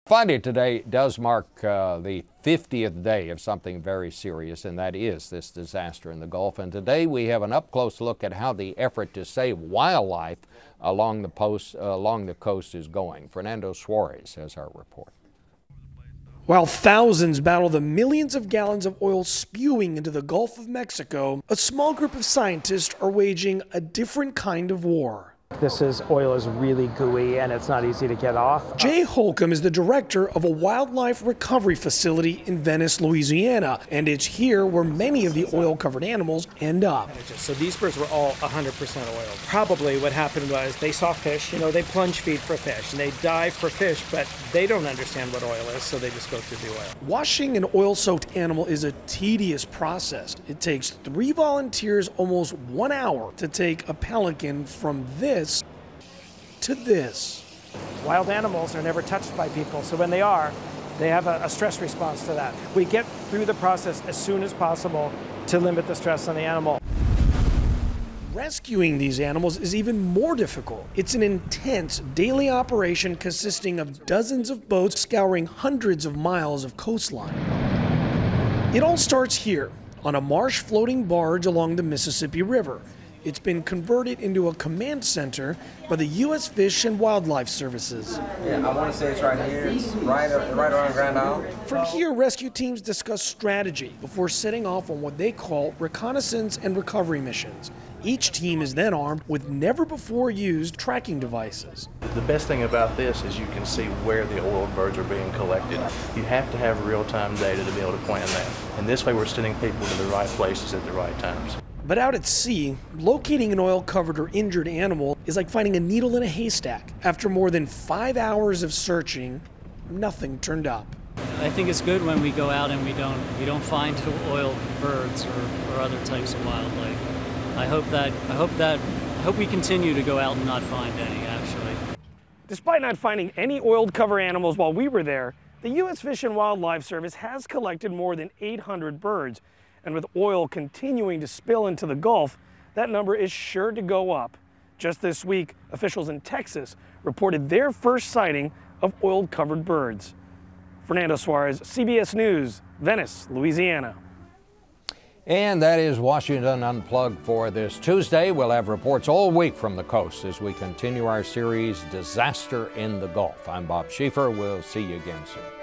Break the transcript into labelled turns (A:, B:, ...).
A: Friday today does mark the 50th day of something very serious, and that is this disaster in the Gulf. And today we have an up-close look at how the effort to save wildlife along the coast is going. Fernando Suarez has our report.
B: While thousands battle the millions of gallons of oil spewing into the Gulf of Mexico, a small group of scientists are waging a different kind of war.
C: Oil is really gooey and it's not easy to get off.
B: Jay Holcomb is the director of a wildlife recovery facility in Venice, Louisiana, and it's here where many of the oil-covered animals end up.
C: So these birds were all 100% oil. Probably what happened was they saw fish, they plunge feed for fish and they dive for fish, but they don't understand what oil is, so they just go through the oil.
B: Washing an oil-soaked animal is a tedious process. It takes 3 volunteers almost 1 hour to take a pelican from this to this.
C: Wild animals are never touched by people, so when they are, they have a stress response to that. We get through the process as soon as possible to limit the stress on the animal.
B: Rescuing these animals is even more difficult. It's an intense daily operation consisting of dozens of boats scouring hundreds of miles of coastline. It all starts here, on a marsh floating barge along the Mississippi River. It's been converted into a command center by the U.S. Fish and Wildlife Services.
D: Yeah, I want to say it's right here. It's right around Grand Isle.
B: From here, rescue teams discuss strategy before setting off on what they call reconnaissance and recovery missions. Each team is then armed with never-before-used tracking devices.
E: The best thing about this is you can see where the oil birds are being collected. You have to have real-time data to be able to plan that. And this way we're sending people to the right places at the right times.
B: But out at sea, locating an oil-covered or injured animal is like finding a needle in a haystack. After more than 5 hours of searching, nothing turned up.
F: I think it's good when we go out and we don't find oil birds or other types of wildlife. I hope we continue to go out and not find any, actually.
B: Despite not finding any oiled cover animals while we were there, the U.S. Fish and Wildlife Service has collected more than 800 birds. And with oil continuing to spill into the Gulf, that number is sure to go up. Just this week, officials in Texas reported their first sighting of oil-covered birds. Fernando Suarez, CBS News, Venice, Louisiana.
A: And that is Washington Unplugged for this Tuesday. We'll have reports all week from the coast as we continue our series, Disaster in the Gulf. I'm Bob Schieffer. We'll see you again soon.